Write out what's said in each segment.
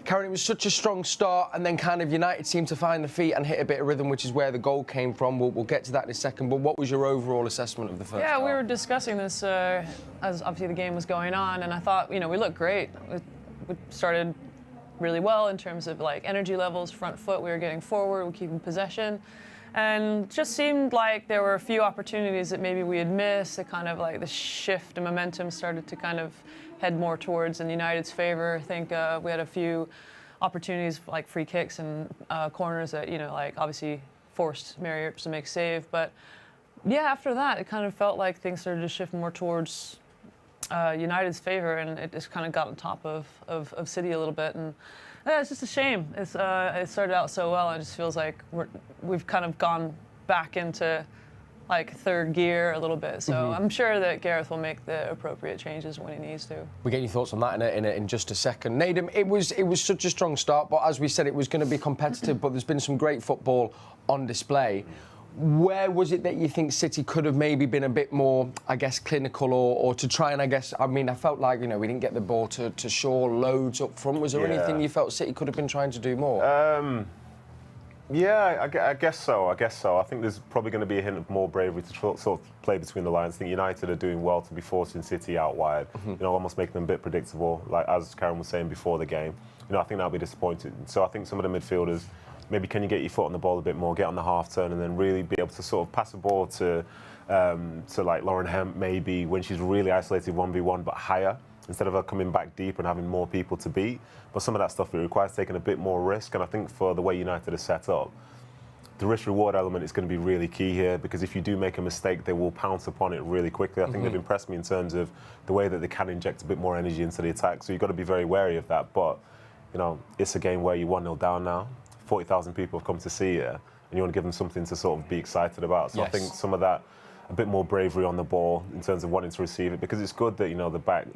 Karen, it was such a strong start, and then kind of United seemed to find the feet and hit a bit of rhythm, which is where the goal came from. We'll get to that in a second, but what was your overall assessment of the first half? We were discussing this as obviously the game was going on, and I thought, we looked great. We started really well in terms of like energy levels, front foot, we were getting forward, we were keeping possession. And just seemed like there were a few opportunities that maybe we had missed. That kind of like the shift in momentum started to kind of head more towards in United's favour. I think we had a few opportunities like free kicks and corners that, like obviously forced Mary Earps to make save. But yeah, after that, it kind of felt like things started to shift more towards United's favour, and it just kind of got on top of City a little bit. And yeah, it's just a shame. It started out so well, and it just feels like we've kind of gone back into like third gear a little bit. So I'm sure that Gareth will make the appropriate changes when he needs to. We'll get your thoughts on that in just a second. Nedum, it was such a strong start, but as we said, it was going to be competitive, but there's been some great football on display. Where was it that you think City could have maybe been a bit more, I guess, clinical or to try and, I felt like, we didn't get the ball to Shaw loads up front. Was there anything you felt City could have been trying to do more? I guess so. I think there's probably going to be a hint of more bravery to sort of play between the lines. I think United are doing well to be forcing City out wide, almost making them a bit predictable, like as Karen was saying before the game. I think that'll be disappointing. So I think some of the midfielders, maybe can you get your foot on the ball a bit more, get on the half turn, and then really be able to sort of pass the ball to like Lauren Hemp maybe when she's really isolated 1v1 but higher, instead of her coming back deep and having more people to beat. But some of that stuff, it requires taking a bit more risk, and I think for the way United are set up, the risk-reward element is going to be really key here, because if you do make a mistake, they will pounce upon it really quickly. I think they've impressed me in terms of the way that they can inject a bit more energy into the attack, so you've got to be very wary of that. But, it's a game where you're 1-0 down now, 40,000 people have come to see you, and you want to give them something to sort of be excited about. So I think some of that, a bit more bravery on the ball in terms of wanting to receive it, because it's good that,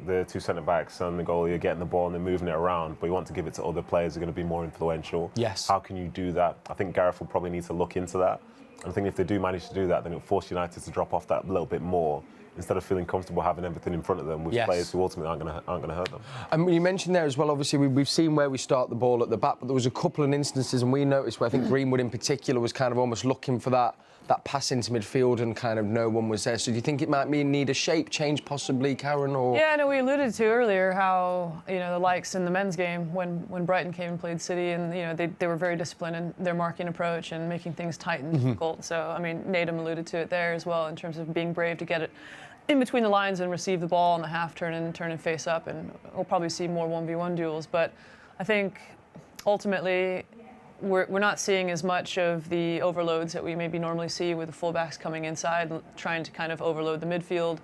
the two centre-backs and the goalie are getting the ball and they're moving it around, but you want to give it to other players who are going to be more influential. Yes. How can you do that? I think Gareth will probably need to look into that. And I think if they do manage to do that, then it'll force United to drop off that little bit more, instead of feeling comfortable having everything in front of them with players who ultimately aren't going to hurt them. And you mentioned there as well, obviously, we've seen where we start the ball at the back, but there was a couple of instances, and we noticed where I think Greenwood in particular was kind of almost looking for that pass into midfield, and kind of no one was there. So do you think it might need a shape change possibly, Karen? Or yeah, no, we alluded to earlier how the likes in the men's game when Brighton came and played City, and they were very disciplined in their marking approach and making things tight and difficult. So I mean, Nedum alluded to it there as well in terms of being brave to get it in between the lines and receive the ball on the half turn and face up, and we'll probably see more 1v1 duels. But I think ultimately we're not seeing as much of the overloads that we maybe normally see with the fullbacks coming inside, trying to kind of overload the midfield.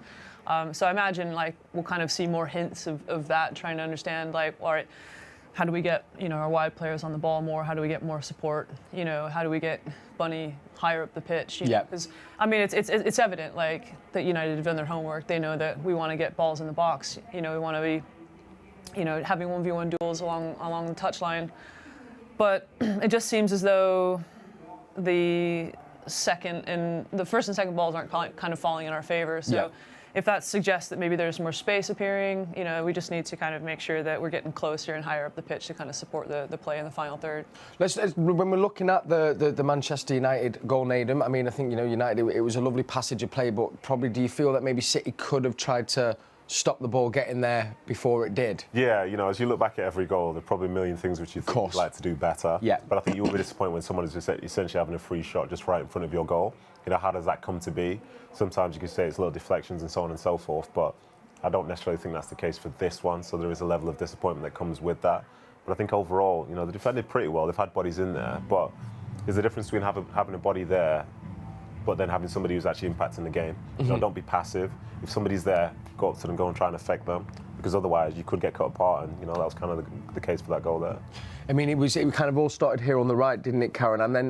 So I imagine we'll kind of see more hints of that, trying to understand all right, how do we get our wide players on the ball more? How do we get more support? How do we get Bunny higher up the pitch? Because I mean, it's evident that United have done their homework. They know that we want to get balls in the box. We want to be, having 1v1 duels along the touchline. But it just seems as though the first and second balls aren't kind of falling in our favor. So if that suggests that maybe there's more space appearing, we just need to kind of make sure that we're getting closer and higher up the pitch to kind of support the play in the final third. When we're looking at the Manchester United goal, Nedum, I mean, I think, United, it was a lovely passage of play, but probably do you feel that maybe City could have tried to stop the ball getting there before it did? Yeah, as you look back at every goal, there are probably a million things which you think you'd like to do better. Yeah. But I think you will be disappointed when someone is essentially having a free shot just right in front of your goal. How does that come to be? Sometimes you can say it's little deflections and so on and so forth, but I don't necessarily think that's the case for this one, so there is a level of disappointment that comes with that. But I think overall, they defended pretty well. They've had bodies in there, but there's a difference between having a body there but then having somebody who's actually impacting the game. Don't be passive. If somebody's there, go up to them, go and try and affect them, because otherwise you could get cut apart, and that was kind of the case for that goal there. I mean, it kind of all started here on the right, didn't it, Karen? And then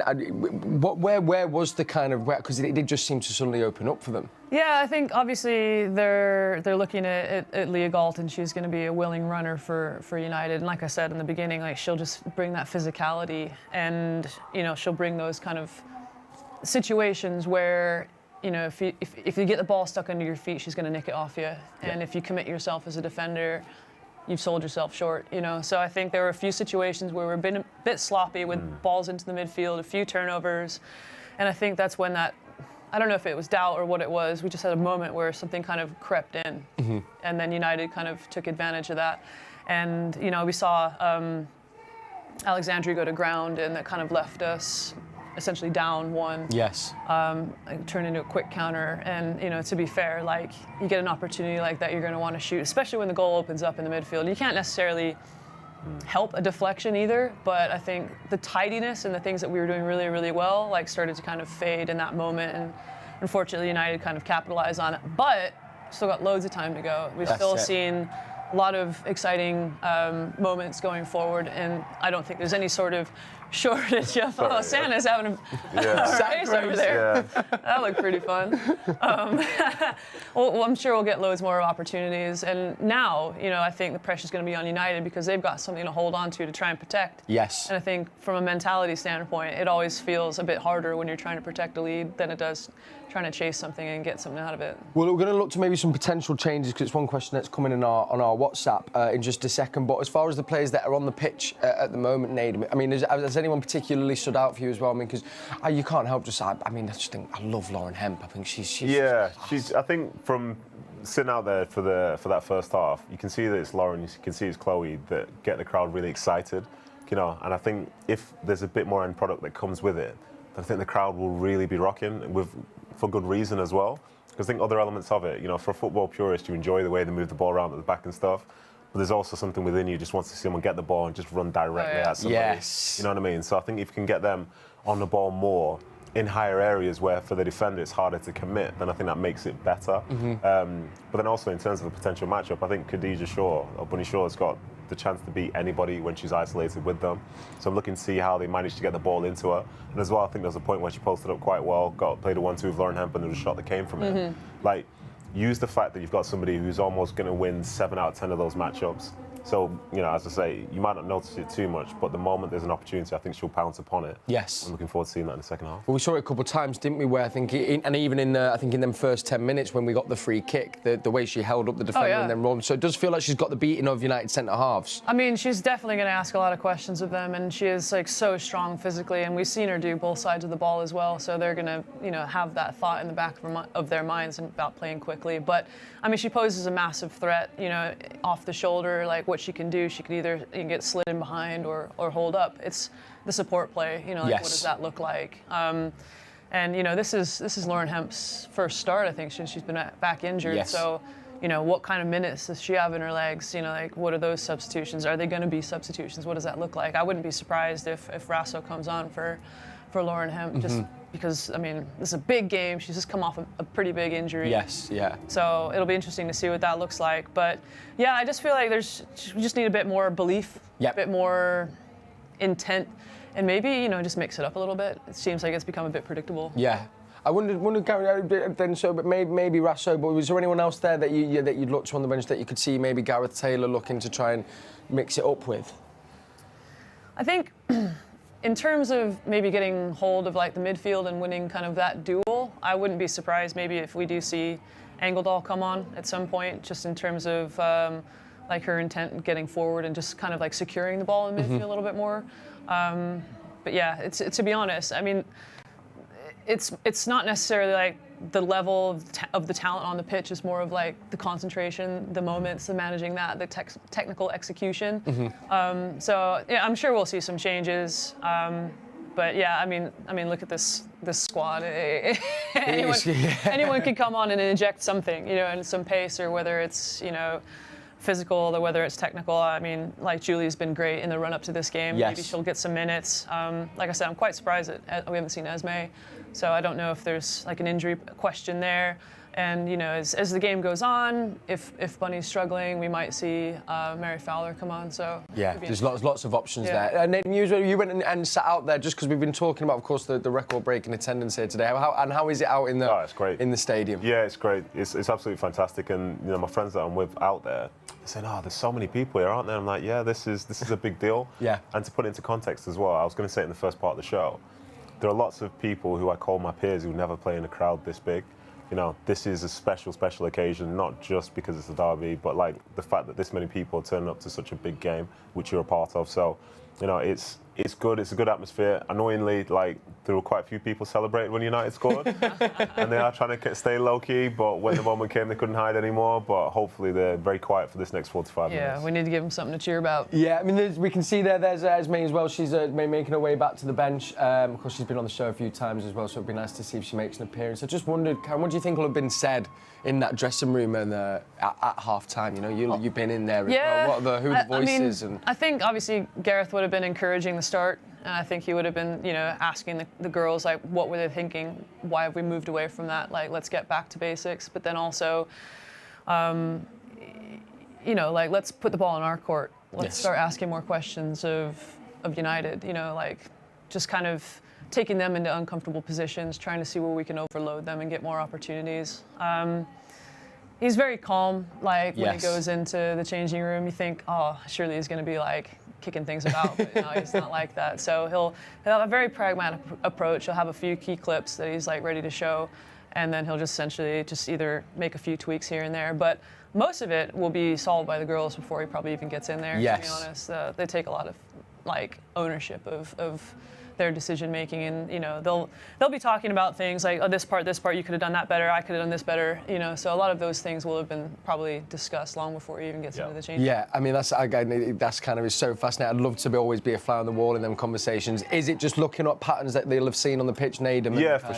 where was the kind of, because it did just seem to suddenly open up for them. Yeah, I think obviously they're looking at Leah Galt, and she's going to be a willing runner for United. And like I said in the beginning, she'll just bring that physicality, and she'll bring those kind of situations where if you get the ball stuck under your feet, she's going to nick it off you. And if you commit yourself as a defender, you've sold yourself short, you know. So I think there were a few situations where we've been a bit sloppy with balls into the midfield, a few turnovers, and I think that's when that, I don't know if it was doubt or what it was, we just had a moment where something kind of crept in, and then United kind of took advantage of that. And, you know, we saw Alexandria go to ground, and that kind of left us essentially down one. Yes. Turn into a quick counter. And, you know, to be fair, like, you get an opportunity like that, you're going to want to shoot, especially when the goal opens up in the midfield. You can't necessarily help a deflection either, but I think the tidiness and the things that we were doing really, really well, like, started to kind of fade in that moment. And unfortunately, United kind of capitalized on it. But still got loads of time to go. We've still seen a lot of exciting moments going forward, and I don't think there's any sort of shortage of, Santa's having a race over there. Yeah. That looked pretty fun. Well, I'm sure we'll get loads more opportunities, and now, you know, I think the pressure's going to be on United because they've got something to hold on to try and protect. Yes. And I think from a mentality standpoint, it always feels a bit harder when you're trying to protect a lead than it does trying to chase something and get something out of it. Well, we're going to look to maybe some potential changes because it's one question that's coming in on our WhatsApp in just a second. But as far as the players that are on the pitch at the moment, Nedum, I mean, has anyone particularly stood out for you as well? I mean, because you can't help just, I mean, I just think I love Lauren Hemp. I think she's I think from sitting out there for that first half, you can see that it's Lauren, you can see it's Chloe that get the crowd really excited, you know. And I think if there's a bit more end product that comes with it, I think the crowd will really be rocking for good reason as well. Because I think other elements of it, you know, for a football purist, you enjoy the way they move the ball around at the back and stuff. But there's also something within you just wants to see someone get the ball and just run directly at somebody. Yes. You know what I mean? So I think if you can get them on the ball more in higher areas where for the defender it's harder to commit, then I think that makes it better. But then also in terms of a potential matchup, I think Khadija Shaw, or Bunny Shaw, has got the chance to beat anybody when she's isolated with them. So I'm looking to see how they manage to get the ball into her. And as well, I think there's a point where she posted up quite well, played a 1-2 with Lauren Hemp, and there was a shot that came from it. Like, use the fact that you've got somebody who's almost going to win 7 out of 10 of those matchups. So, you know, as I say, you might not notice it too much, but the moment there's an opportunity, I think she'll pounce upon it. Yes. I'm looking forward to seeing that in the second half. Well, we saw it a couple of times, didn't we? Where I think, and even in them first 10 minutes when we got the free kick, the way she held up the defender and then rolled. So it does feel like she's got the beating of United centre halves. I mean, she's definitely going to ask a lot of questions of them, and she is like so strong physically, and we've seen her do both sides of the ball as well. So they're going to, you know, have that thought in the back of their minds about playing quickly. But I mean, she poses a massive threat, you know, off the shoulder, like what she can do. She can either get slid in behind or hold up. It's the support play, you know, like what does that look like? And, you know, this is Lauren Hemp's first start, I think, since she's been back injured. So, you know, what kind of minutes does she have in her legs? You know, like, what are those substitutions? Are they going to be substitutions? What does that look like? I wouldn't be surprised if Rasso comes on for Lauren Hemp, just because, I mean, this is a big game. She's just come off a pretty big injury. So it'll be interesting to see what that looks like. But, yeah, I just feel like we just need a bit more belief, a bit more intent, and maybe, you know, just mix it up a little bit. It seems like it's become a bit predictable. Yeah. I wondered Gary, then so, but maybe Rasso. But was there anyone else there that you'd look to on the bench that you could see maybe Gareth Taylor looking to try and mix it up with? I think in terms of maybe getting hold of like the midfield and winning kind of that duel, I wouldn't be surprised maybe if we do see Engdahl come on at some point, just in terms of like her intent in getting forward and just kind of like securing the ball in midfield a little bit more. But yeah, it's to be honest, I mean, it's not necessarily like the level of the talent on the pitch. Is more of like the concentration, the moments, the managing that, the technical execution. So yeah, I'm sure we'll see some changes. But yeah, I mean, look at this squad. Anyone could come on and inject something, you know, and some pace, or whether it's, you know, physical or whether it's technical. I mean, like, Julie's been great in the run up to this game. Maybe she'll get some minutes. Like I said, I'm quite surprised that we haven't seen Esme, so I don't know if there's like an injury question there. And, you know, as the game goes on, if Bunny's struggling, we might see Mary Fowler come on. So yeah, there's lots of options there. Nedum, you went and sat out there just because we've been talking about, of course, the record-breaking attendance here today. How is it out in the it's great. in the stadium? Yeah, it's great. It's absolutely fantastic. And, you know, my friends that I'm with out there, they're saying, there's so many people here, aren't there? I'm like, yeah, this is a big deal. And to put it into context as well, I was going to say it in the first part of the show, there are lots of people who I call my peers who never play in a crowd this big. you know, this is a special occasion, not just because it's a derby, but like the fact that this many people turn up to such a big game, which you're a part of. So, you know, it's good. It's a good atmosphere. Annoyingly, like, there were quite a few people celebrating when United scored, and they are trying to stay low key. But when the moment came, they couldn't hide anymore. But hopefully, they're very quiet for this next 45 minutes. Yeah, we need to give them something to cheer about. Yeah, I mean, we can see there's Esme as well. She's making her way back to the bench. Of course, she's been on the show a few times as well, so it'd be nice to see if she makes an appearance. I just wondered, Karen, what do you think will have been said in that dressing room and at half time? You know, you've been in there as well. Who are the voices? I think obviously Gareth would have been encouraging the start. And I think he would have been, you know, asking the girls, like, what were they thinking? Why have we moved away from that? Like, let's get back to basics. But then also, you know, like, let's put the ball in our court. Let's start asking more questions of United, you know, like, just kind of taking them into uncomfortable positions, trying to see where we can overload them and get more opportunities. He's very calm, like, when he goes into the changing room, you think, oh, surely he's going to be, like, kicking things about, but no, he's not like that. So he'll have a very pragmatic approach. He'll have a few key clips that he's, like, ready to show, and then he'll just essentially just either make a few tweaks here and there. But most of it will be solved by the girls before he probably even gets in there, to be honest. They take a lot of, like, ownership of their decision making, and, you know, they'll be talking about things like, oh, this part you could have done that better, I could have done this better, you know. So a lot of those things will have been probably discussed long before he even gets into the change. Yeah, I mean, that's kind of is so fascinating. I'd love to always be a fly on the wall in them conversations. Is it just looking up patterns that they'll have seen on the pitch, Nedum? Yeah, for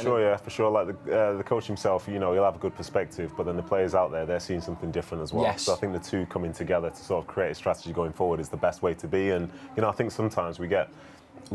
sure. Like the coach himself, you know, he'll have a good perspective, but then the players out there, they're seeing something different as well. Yes. So I think the two coming together to sort of create a strategy going forward is the best way to be. And, you know, I think sometimes we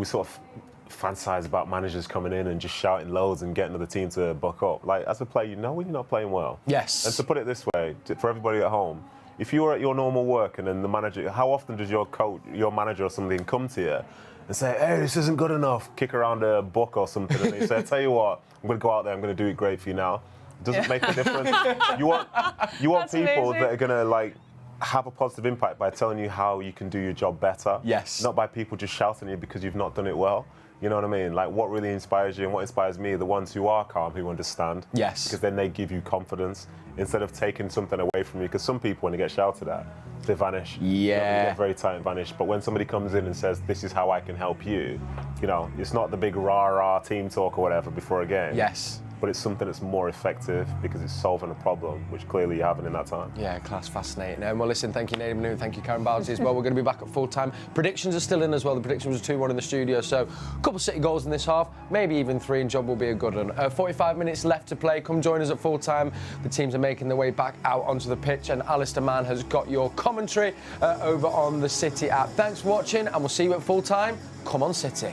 sort of fantasize about managers coming in and just shouting loads and getting the team to buck up. Like, as a player, you know when you're not playing well. Yes. And to put it this way, for everybody at home, if you're at your normal work and then the manager, how often does your coach, your manager or something come to you and say, hey, this isn't good enough, kick around a book or something, and they say, tell you what, I'm going to go out there, I'm going to do it great for you now. It doesn't make a difference. You want people that are going to, like, have a positive impact by telling you how you can do your job better. Yes. Not by people just shouting at you because you've not done it well. You know what I mean? Like, what really inspires you and what inspires me are the ones who are calm, who understand. Yes. Because then they give you confidence instead of taking something away from you. Because some people, when they get shouted at, they vanish. Yeah. They get very tight and vanish. But when somebody comes in and says, this is how I can help you, you know, it's not the big rah-rah team talk or whatever before a game. Yes. But it's something that's more effective because it's solving a problem, which clearly you haven't in that time. Yeah, class, fascinating. Well, listen, thank you, Nedum Onuoha, thank you, Karen Bardsley, as well. We're going to be back at full time. Predictions are still in as well. The prediction was a 2-1 in the studio, so a couple of City goals in this half, maybe even 3, and job will be a good one. 45 minutes left to play. Come join us at full time. The teams are making their way back out onto the pitch, and Alistair Mann has got your commentary over on the City app. Thanks for watching, and we'll see you at full time. Come on, City.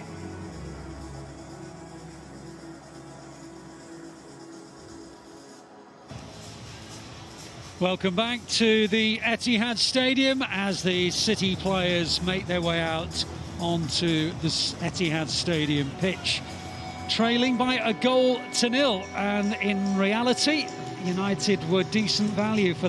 Welcome back to the Etihad Stadium as the City players make their way out onto the Etihad Stadium pitch, trailing by 1-0, and in reality, United were decent value for